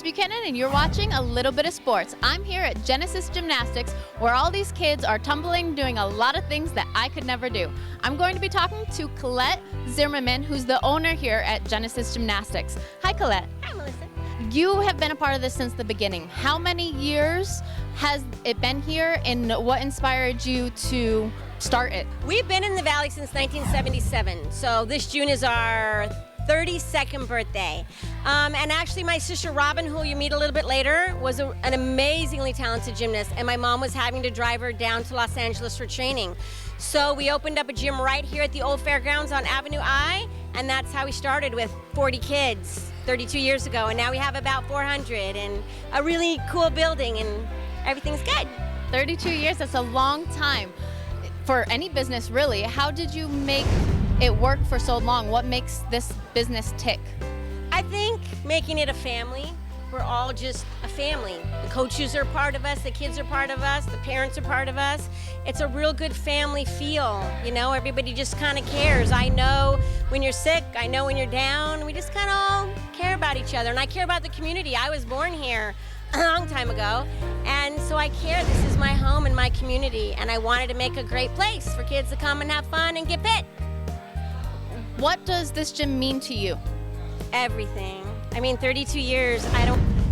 Buchanan, and you're watching A Little Bit of Sports. I'm here at Genesis Gymnastics, where all these kids are tumbling, doing a lot of things that I could never do. I'm going to be talking to Colette Zimmerman, who's the owner here at Genesis Gymnastics. Hi, Colette. Hi, Melissa. You have been a part of this since the beginning. How many years has it been here, and what inspired you to start it? We've been in the Valley since 1977, so this June is our 32nd birthday. And actually my sister Robin, who you'll meet a little bit later, was an amazingly talented gymnast, and my mom was having to drive her down to Los Angeles for training. So we opened up a gym right here at the old fairgrounds on Avenue I, and that's how we started, with 40 kids 32 years ago, and now we have about 400 and a really cool building, and everything's good. 32 years, that's a long time for any business, really. How did you make it work for so long? What makes this business tick? I think making it a family. We're all just a family. The coaches are part of us, the kids are part of us, the parents are part of us. It's a real good family feel, you know, everybody just kind of cares. I know when you're sick, I know when you're down, we just kind of all care about each other, and I care about the community. I was born here a long time ago, and so I care. This is my home and my community, and I wanted to make a great place for kids to come and have fun and get fit. What does this gym mean to you? Everything. I mean, 32 years,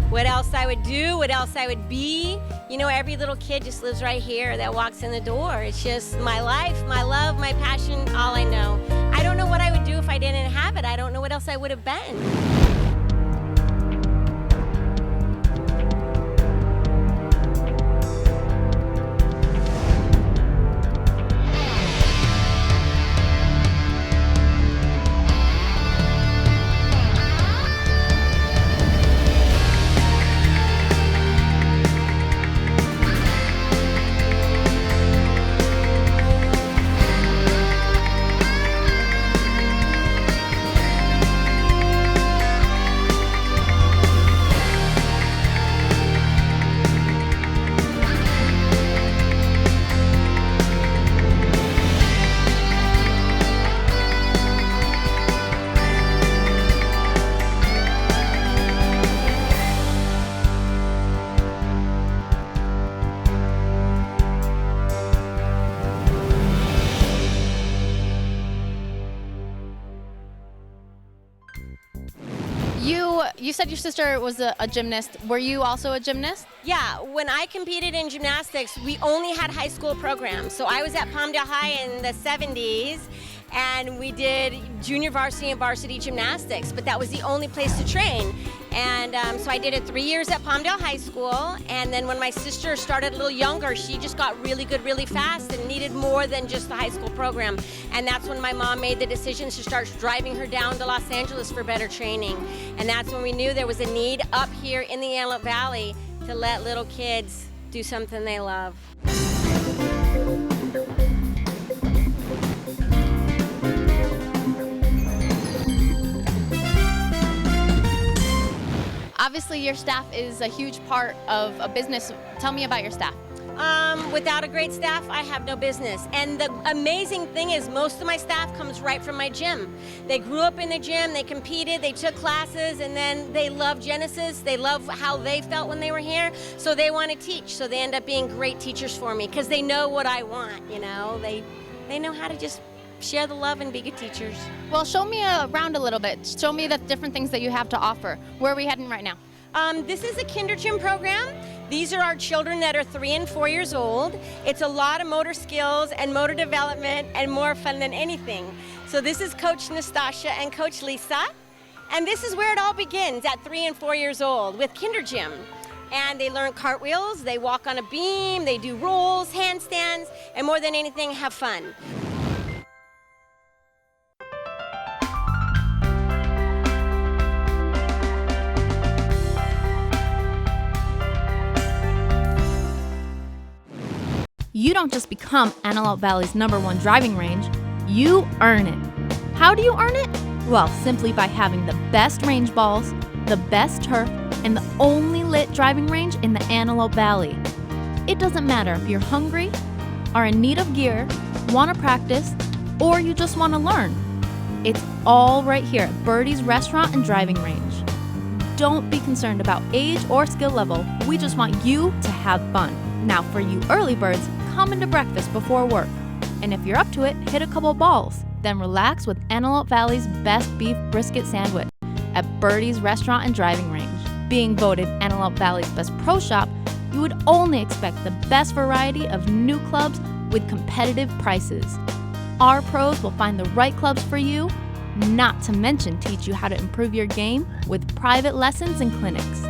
what else I would do, what else I would be. You know, every little kid just lives right here that walks in the door. It's just my life, my love, my passion, all I know. I don't know what I would do if I didn't have it. I don't know what else I would have been. You said your sister was a gymnast. Were you also a gymnast? Yeah, when I competed in gymnastics, we only had high school programs. So I was at Palmdale High in the 70s, and we did junior varsity and varsity gymnastics, but that was the only place to train. And so I did it 3 years at Palmdale High School, and then when my sister started a little younger, she just got really good really fast and needed more than just the high school program. And that's when my mom made the decision to start driving her down to Los Angeles for better training. And that's when we knew there was a need up here in the Antelope Valley to let little kids do something they love. Obviously, your staff is a huge part of a business. Tell me about your staff. Without a great staff, I have no business. And the amazing thing is most of my staff comes right from my gym. They grew up in the gym, they competed, they took classes, and then they love Genesis. They love how they felt when they were here, so they want to teach. So they end up being great teachers for me because they know what I want, you know. They know how to just share the love and be good teachers. Well, show me around a little bit. Show me the different things that you have to offer. Where are we heading right now? This is a kinder gym program. These are our children that are 3 and 4 years old. It's a lot of motor skills and motor development and more fun than anything. So this is Coach Nastasha and Coach Lisa. And this is where it all begins at 3 and 4 years old with kinder gym. And they learn cartwheels, they walk on a beam, they do rolls, handstands, and more than anything, have fun. You don't just become Antelope Valley's #1 driving range, you earn it. How do you earn it? Well, simply by having the best range balls, the best turf, and the only lit driving range in the Antelope Valley. It doesn't matter if you're hungry, are in need of gear, want to practice, or you just want to learn. It's all right here at Birdie's Restaurant and Driving Range. don't be concerned about age or skill level. We just want you to have fun. Now for you early birds, come into breakfast before work. And if you're up to it, hit a couple balls. Then relax with Antelope Valley's best beef brisket sandwich at Birdie's Restaurant and Driving Range. Being voted Antelope Valley's best pro shop, you would only expect the best variety of new clubs with competitive prices. Our pros will find the right clubs for you, not to mention teach you how to improve your game with private lessons and clinics.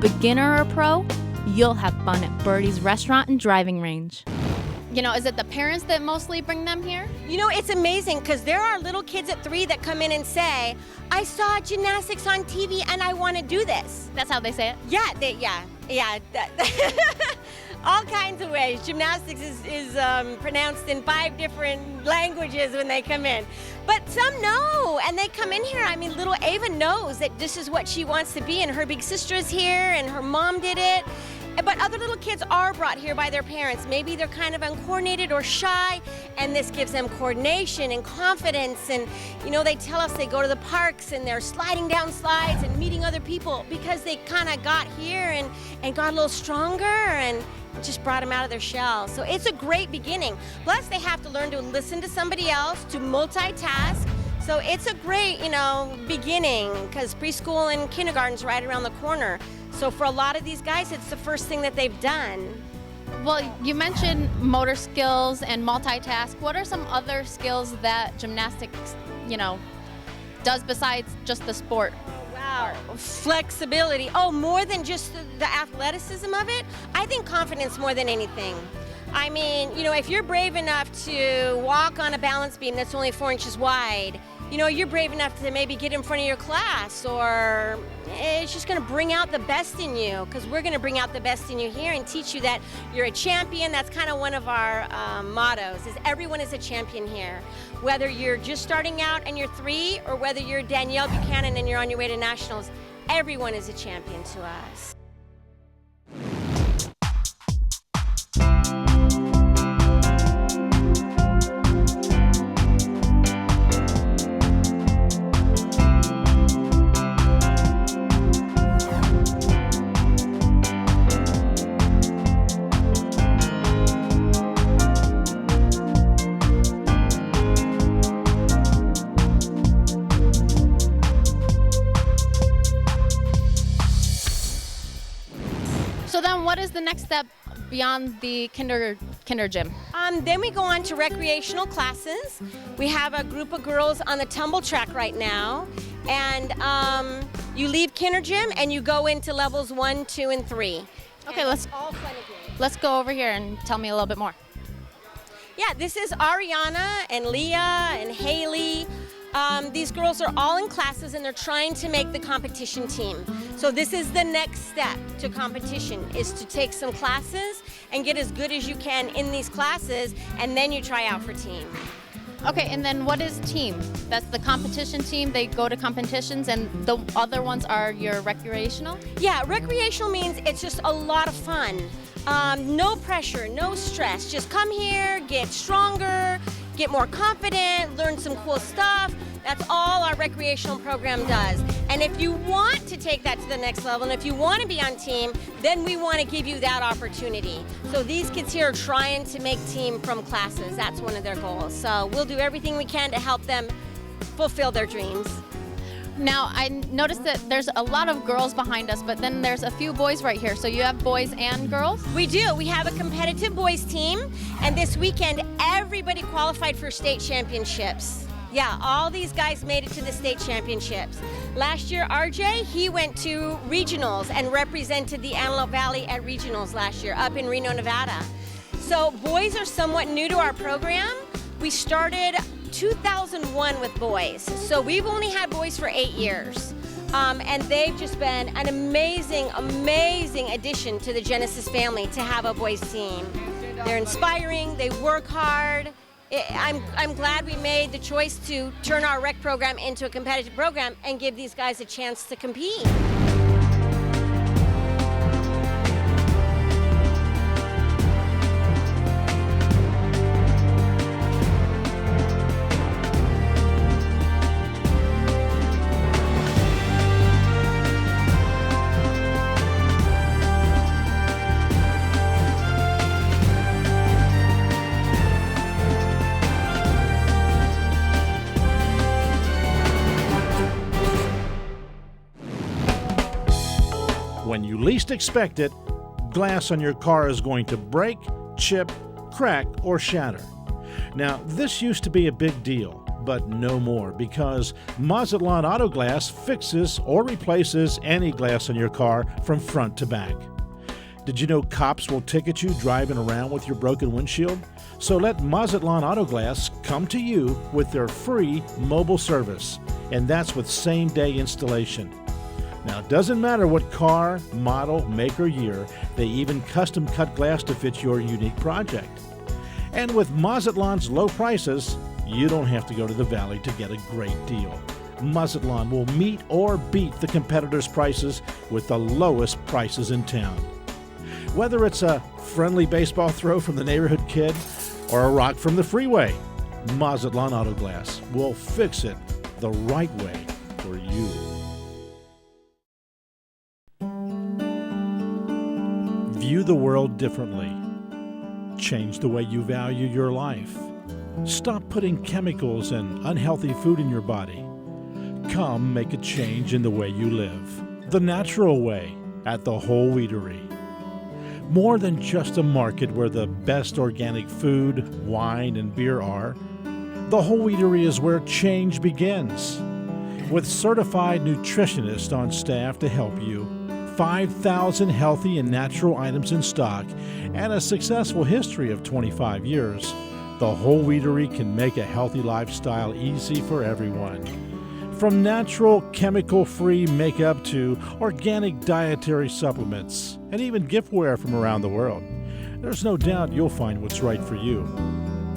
Beginner or pro, you'll have fun at Birdie's Restaurant and Driving Range. Is it the parents that mostly bring them here? It's amazing because there are little kids at 3 that come in and say, I saw gymnastics on TV and I want to do this. That's how they say it? Yeah. All kinds of ways. Gymnastics is pronounced in 5 different languages when they come in. But some know, and they come in here. Little Ava knows that this is what she wants to be, and her big sister is here, and her mom did it. But other little kids are brought here by their parents. Maybe they're kind of uncoordinated or shy, and this gives them coordination and confidence. And, they tell us they go to the parks and they're sliding down slides and meeting other people because they kind of got here and got a little stronger and just brought them out of their shell. So it's a great beginning. Plus, they have to learn to listen to somebody else, to multitask. So it's a great, beginning because preschool and kindergarten's right around the corner. So for a lot of these guys, it's the first thing that they've done. Well, you mentioned motor skills and multitask. What are some other skills that gymnastics, does besides just the sport? Wow, flexibility. Oh, more than just the athleticism of it. I think confidence more than anything. If you're brave enough to walk on a balance beam that's only 4 inches wide, you're brave enough to maybe get in front of your class, or it's just going to bring out the best in you, because we're going to bring out the best in you here and teach you that you're a champion. That's kind of one of our mottos, is everyone is a champion here. Whether you're just starting out and you're 3, or whether you're Danielle Buchanan and you're on your way to nationals, everyone is a champion to us. So then what is the next step beyond the kinder gym? Then we go on to recreational classes. We have a group of girls on the tumble track right now. And you leave kinder gym and you go into levels 1, 2, and 3. Okay, and let's go over here and tell me a little bit more. Yeah, this is Ariana and Leah and Haley. These girls are all in classes and they're trying to make the competition team. So this is the next step to competition, is to take some classes and get as good as you can in these classes, and then you try out for team. Okay, and then what is team? That's the competition team. They go to competitions, and the other ones are your recreational? Yeah, recreational means it's just a lot of fun. No pressure, no stress. Just come here, get stronger, get more confident, learn some cool stuff. That's all our recreational program does. And if you want to take that to the next level, and if you want to be on team, then we want to give you that opportunity. So these kids here are trying to make team from classes. That's one of their goals. So we'll do everything we can to help them fulfill their dreams. Now, I noticed that there's a lot of girls behind us, but then there's a few boys right here. So you have boys and girls? We do. We have a competitive boys team, and this weekend, everybody qualified for state championships. Yeah, all these guys made it to the state championships. Last year, RJ, he went to regionals and represented the Antelope Valley at regionals last year up in Reno, Nevada. So boys are somewhat new to our program. We started 2001 with boys. So we've only had boys for 8 years. And they've just been an amazing, amazing addition to the Genesis family to have a boys team. They're inspiring, they work hard. I'm glad we made the choice to turn our rec program into a competitive program and give these guys a chance to compete. When you least expect it, glass on your car is going to break, chip, crack, or shatter. Now, this used to be a big deal, but no more, because Mazatlan Auto Glass fixes or replaces any glass on your car from front to back. Did you know cops will ticket you driving around with your broken windshield? So let Mazatlan Auto Glass come to you with their free mobile service, and that's with same-day installation. Now, it doesn't matter what car, model, make, or year, they even custom cut glass to fit your unique project. And with Mazatlan's low prices, you don't have to go to the Valley to get a great deal. Mazatlan will meet or beat the competitors' prices with the lowest prices in town. Whether it's a friendly baseball throw from the neighborhood kid or a rock from the freeway, Mazatlan Auto Glass will fix it the right way for you. View the world differently. Change the way you value your life. Stop putting chemicals and unhealthy food in your body. Come make a change in the way you live, the natural way, at the Whole Wheatery. More than just a market where the best organic food, wine, and beer are, the Whole Wheatery is where change begins. With certified nutritionists on staff to help you, 5,000 healthy and natural items in stock, and a successful history of 25 years, the Whole Wheatery can make a healthy lifestyle easy for everyone. From natural, chemical-free makeup to organic dietary supplements, and even giftware from around the world, there's no doubt you'll find what's right for you.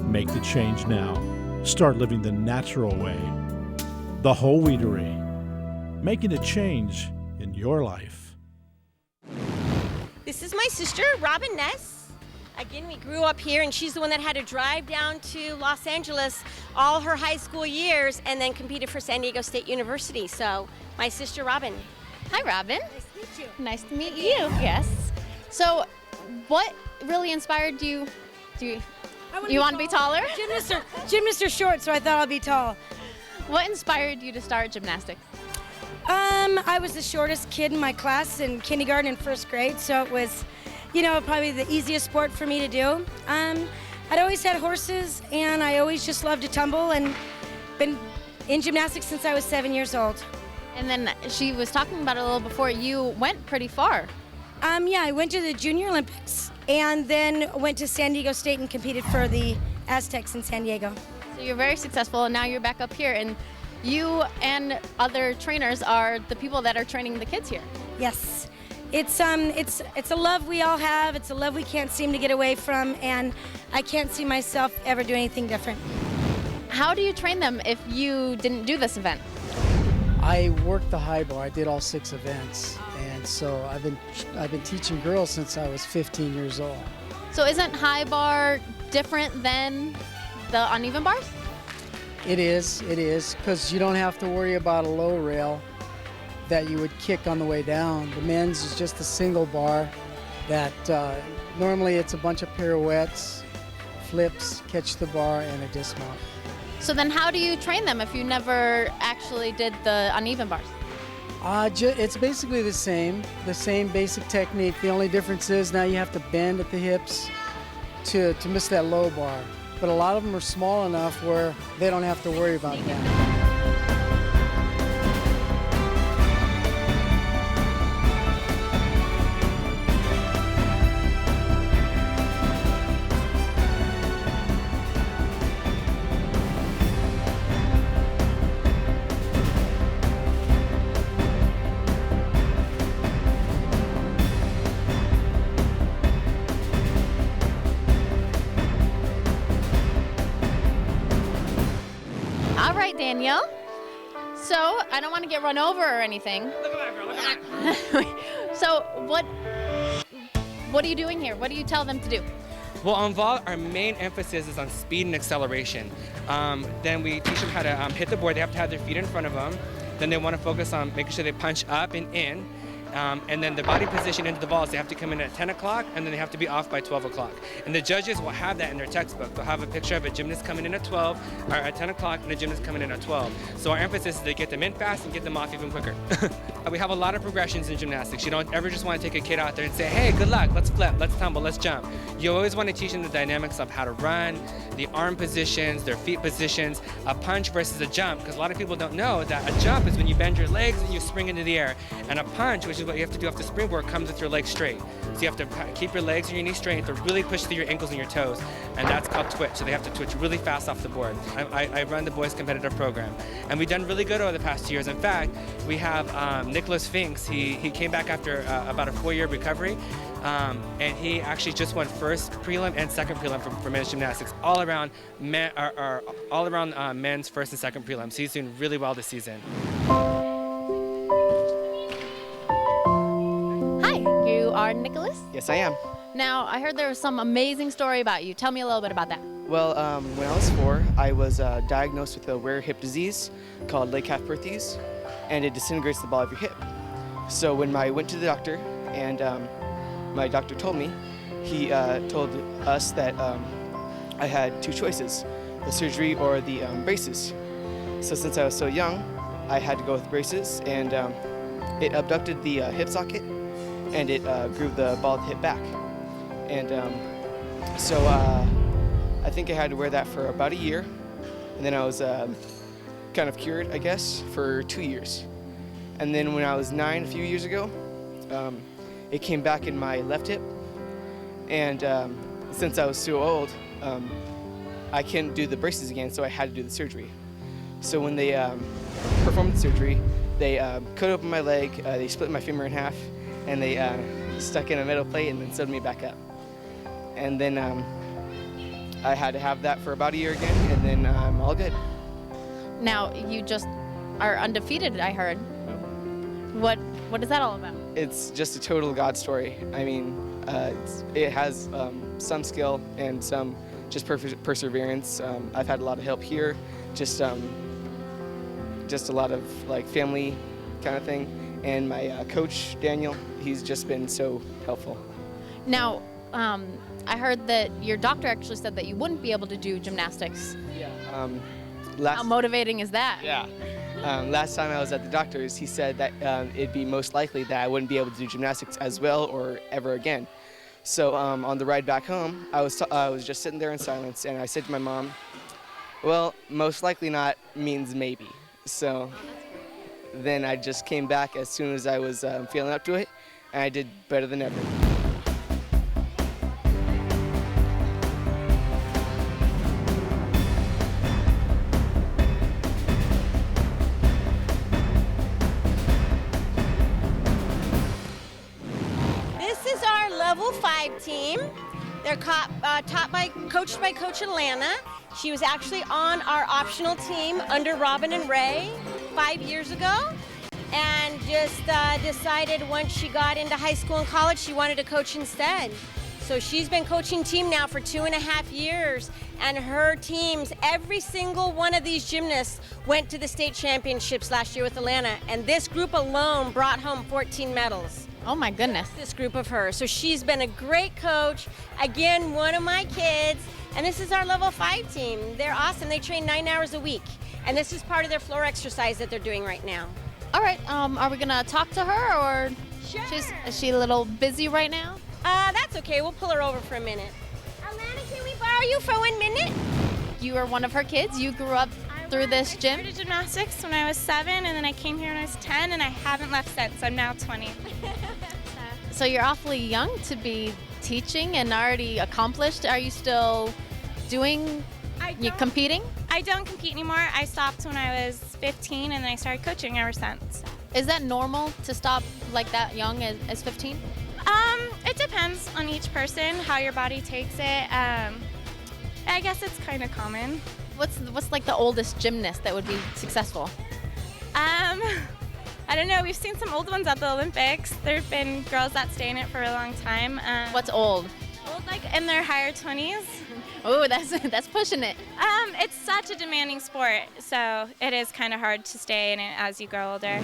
Make the change now. Start living the natural way. The Whole Wheatery, making a change in your life. This is my sister, Robin Ness. Again, we grew up here, and she's the one that had to drive down to Los Angeles all her high school years and then competed for San Diego State University. So, my sister, Robin. Hi, Robin. Nice to meet you. Nice to meet you. Yes. So, what really inspired you? You want to be taller? Gymnasts are short, so I thought I'd be tall. What inspired you to start gymnastics? I was the shortest kid in my class in kindergarten and first grade, so it was, probably the easiest sport for me to do. I'd always had horses, and I always just loved to tumble, and been in gymnastics since I was 7 years old. And then she was talking about it a little before. You went pretty far. Yeah, I went to the Junior Olympics, and then went to San Diego State and competed for the Aztecs in San Diego. So you're very successful, and now you're back up here, and you and other trainers are the people that are training the kids here. Yes. It's a love we all have. It's a love we can't seem to get away from, and I can't see myself ever doing anything different. How do you train them if you didn't do this event? I worked the high bar. I did all 6 events, and so I've been teaching girls since I was 15 years old. So isn't high bar different than the uneven bars? It is, because you don't have to worry about a low rail that you would kick on the way down. The men's is just a single bar that normally it's a bunch of pirouettes, flips, catch the bar, and a dismount. So then how do you train them if you never actually did the uneven bars? It's basically the same basic technique. The only difference is now you have to bend at the hips to miss that low bar. But a lot of them are small enough where they don't have to worry about that. All right, Danielle. So I don't want to get run over or anything. Look at that girl, look at that. So what are you doing here? What do you tell them to do? Well, on vault, our main emphasis is on speed and acceleration. Then we teach them how to hit the board. They have to have their feet in front of them. Then they want to focus on making sure they punch up and in. And then the body position into the vaults, they have to come in at 10 o'clock, and then they have to be off by 12 o'clock. And the judges will have that in their textbook. They'll have a picture of a gymnast coming in at 12, or at 10 o'clock, and a gymnast coming in at 12. So our emphasis is to get them in fast and get them off even quicker. We have a lot of progressions in gymnastics. You don't ever just want to take a kid out there and say, hey, good luck, let's flip, let's tumble, let's jump. You always want to teach them the dynamics of how to run, the arm positions, their feet positions, a punch versus a jump, because a lot of people don't know that a jump is when you bend your legs and you spring into the air. And a punch, which is what you have to do off the springboard, comes with your legs straight. So you have to keep your legs and your knees straight, you have to really push through your ankles and your toes, and that's called twitch. So they have to twitch really fast off the board. I run the boys competitive program, and we've done really good over the past 2 years. In fact, we have Nicholas Finks. He came back after about a 4-year recovery, and he actually just won first prelim and second prelim for men's gymnastics, all around men's first and second prelim. So he's doing really well this season. Hi, you are Nicholas? Yes, I am. Now, I heard there was some amazing story about you. Tell me a little bit about that. Well, when I was 4, I was diagnosed with a rare hip disease called Lake-Half-Perthes, and it disintegrates the ball of your hip. So when I went to the doctor, and my doctor told me, he told us that I had 2 choices, the surgery or the braces. So since I was so young, I had to go with braces, and it abducted the hip socket, and it grew the ball of the hip back. And so I think I had to wear that for about a year, and then I was kind of cured, I guess, for 2 years. And then when I was 9, a few years ago, it came back in my left hip, and since I was so old, I couldn't do the braces again, so I had to do the surgery. So when they performed the surgery, they cut open my leg, they split my femur in half, and they stuck in a metal plate and then sewed me back up. And then I had to have that for about a year again, and then I'm all good. Now, you just are undefeated, I heard. What is that all about? It's just a total God story. I mean, it has some skill and some just perseverance. I've had a lot of help here, just a lot of like family kind of thing. And my coach, Daniel, he's just been so helpful. Now, I heard that your doctor actually said that you wouldn't be able to do gymnastics. Yeah. How motivating is that? Yeah. Last time I was at the doctor's, he said that it'd be most likely that I wouldn't be able to do gymnastics as well or ever again. So on the ride back home, I was just sitting there in silence, and I said to my mom, well, most likely not means maybe. So then I just came back as soon as I was feeling up to it, and I did better than ever. Level 5 team. They're coached by Coach Atlanta. She was actually on our optional team under Robin and Ray 5 years ago, and just decided once she got into high school and college she wanted to coach instead. So she's been coaching team now for 2.5 years, and her teams, every single one of these gymnasts went to the state championships last year with Atlanta, and this group alone brought home 14 medals. Oh my goodness. This group of her. So she's been a great coach. Again, one of my kids. And this is our level 5 team. They're awesome. They train 9 hours a week. And this is part of their floor exercise that they're doing right now. All right, are we gonna talk to her, or Sure. is she a little busy right now? That's okay. We'll pull her over for a minute. Alana, can we borrow you for 1 minute? You are one of her kids. You grew up through this gym. I started gymnastics when I was 7, and then I came here when I was 10, and I haven't left since. I'm now 20. So you're awfully young to be teaching and already accomplished. Are you still competing? I don't compete anymore. I stopped when I was 15, and then I started coaching ever since. Is that normal to stop like that young as 15? It depends on each person, how your body takes it. I guess it's kind of common. What's like the oldest gymnast that would be successful? I don't know. We've seen some old ones at the Olympics. There have been girls that stay in it for a long time. What's old? Old, like in their higher 20s. Oh, that's pushing it. It's such a demanding sport, so it is kind of hard to stay in it as you grow older.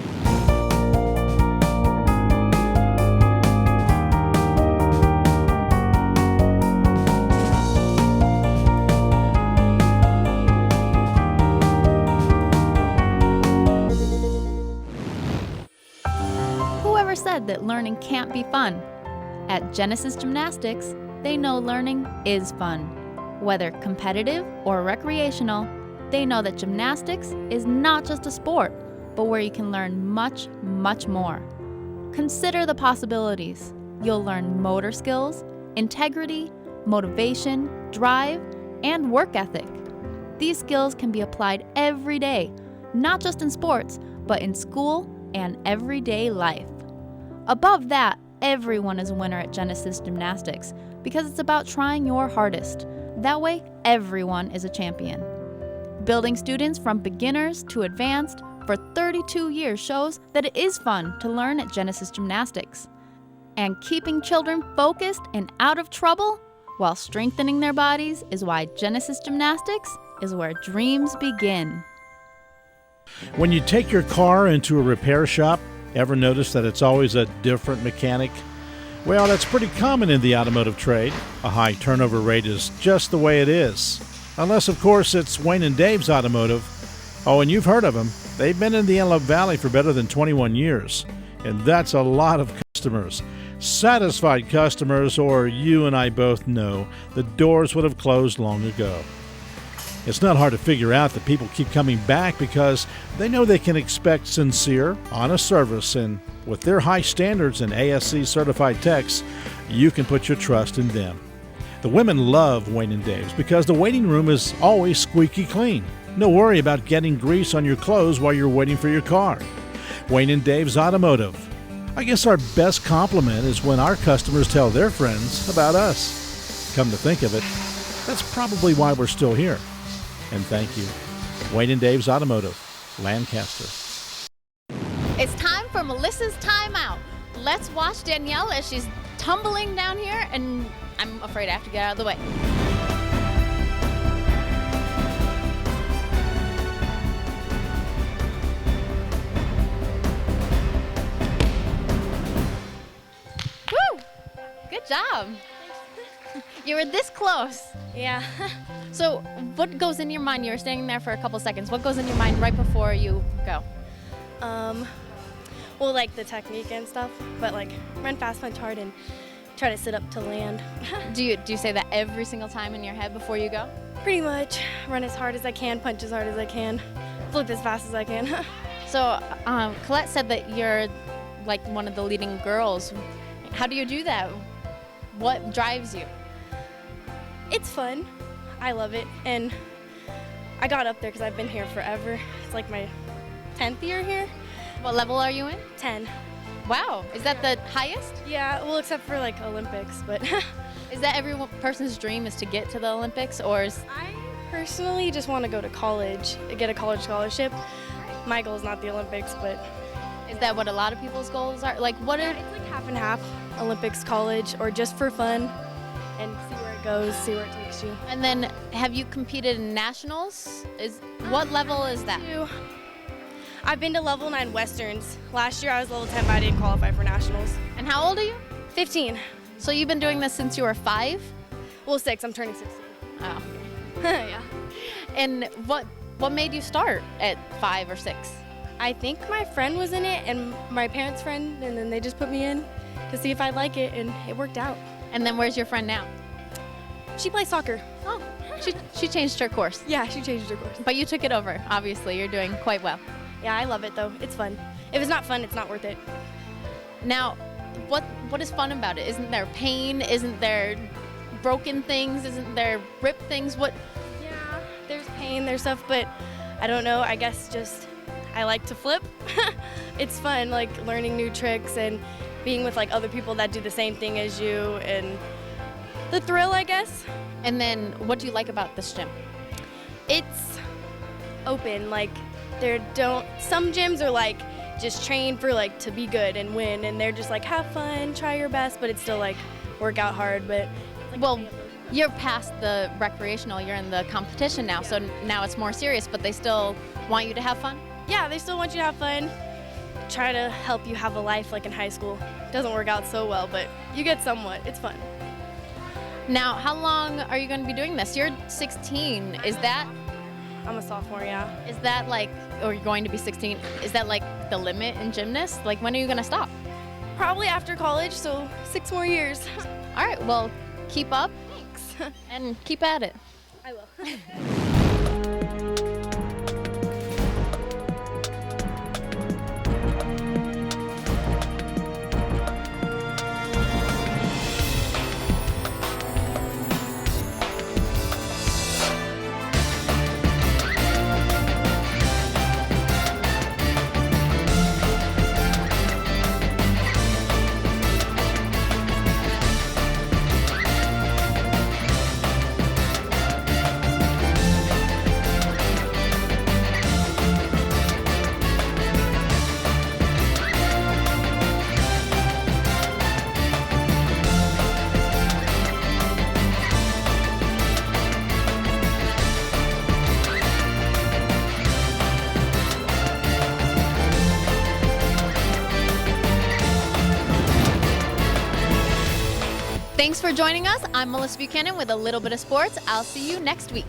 said that learning can't be fun. At Genesis Gymnastics, they know learning is fun. Whether competitive or recreational, they know that gymnastics is not just a sport, but where you can learn much, much more. Consider the possibilities. You'll learn motor skills, integrity, motivation, drive, and work ethic. These skills can be applied every day, not just in sports, but in school and everyday life. Above that, everyone is a winner at Genesis Gymnastics because it's about trying your hardest. That way, everyone is a champion. Building students from beginners to advanced for 32 years shows that it is fun to learn at Genesis Gymnastics. And keeping children focused and out of trouble while strengthening their bodies is why Genesis Gymnastics is where dreams begin. When you take your car into a repair shop, ever notice that it's always a different mechanic? Well, that's pretty common in the automotive trade. A high turnover rate is just the way it is. Unless, of course, it's Wayne and Dave's Automotive. Oh, and you've heard of them. They've been in the Antelope Valley for better than 21 years. And that's a lot of customers. Satisfied customers, or you and I both know, the doors would have closed long ago. It's not hard to figure out that people keep coming back because they know they can expect sincere, honest service, and with their high standards and ASC certified techs, you can put your trust in them. The women love Wayne and Dave's because the waiting room is always squeaky clean. No worry about getting grease on your clothes while you're waiting for your car. Wayne and Dave's Automotive. I guess our best compliment is when our customers tell their friends about us. Come to think of it, that's probably why we're still here. And thank you. Wayne and Dave's Automotive, Lancaster. It's time for Melissa's timeout. Let's watch Danielle as she's tumbling down here, and I'm afraid I have to get out of the way. Woo! Good job. You were this close. Yeah. So what goes in your mind? You were standing there for a couple seconds. What goes in your mind right before you go? Well, like the technique and stuff, but like run fast, punch hard, and try to sit up to land. Do you say that every single time in your head before you go? Pretty much. Run as hard as I can, punch as hard as I can, flip as fast as I can. So Colette said that you're like one of the leading girls. How do you do that? What drives you? It's fun. I love it, and I got up there because I've been here forever. It's like my 10th year here. What level are you in? 10. Wow, is that the highest? Yeah, well, except for like Olympics, but Is that every person's dream is to get to the Olympics, or is... I personally just want to go to college, get a college scholarship. My goal is not the Olympics, but Is that what a lot of people's goals are? Like, what are... it's like half and half, Olympics, college, or just for fun, and see where it goes, see where it takes you. And then, have you competed in nationals? What level is that? I've been to level 9 Westerns. Last year I was level 10, but I didn't qualify for nationals. And how old are you? 15. So you've been doing this since you were 5? Well, 6. I'm turning 16. Oh. Yeah. And what made you start at 5 or 6? I think my friend was in it, and my parents' friend, and then they just put me in to see if I'd like it, and it worked out. And then where's your friend now? She plays soccer. Oh, she changed her course. Yeah, she changed her course. But you took it over, obviously. You're doing quite well. Yeah, I love it though. It's fun. If it's not fun, it's not worth it. Now, what is fun about it? Isn't there pain? Isn't there broken things? Isn't there ripped things? What? Yeah, there's pain, there's stuff, but I don't know. I guess just I like to flip. It's fun, like learning new tricks and being with like other people that do the same thing as you, and the thrill, I guess. And then, what do you like about this gym? It's open. Like some gyms are like just train for like to be good and win, and they're just like have fun, try your best, but it's still like work out hard. But like, well, you're past the recreational, you're in the competition now, so now it's more serious, but they still want you to have fun? Yeah, they still want you to have fun. Try to help you have a life like in high school. Doesn't work out so well, but you get somewhat. It's fun. Now, how long are you going to be doing this? You're 16. Is that... I'm a sophomore, yeah. Is that like, or you're going to be 16, is that like the limit in gymnasts? Like, when are you going to stop? Probably after college, so 6 more years. All right, well, keep up Thanks. and keep at it. I will. Thanks for joining us. I'm Melissa Buchanan with a little bit of sports. I'll see you next week.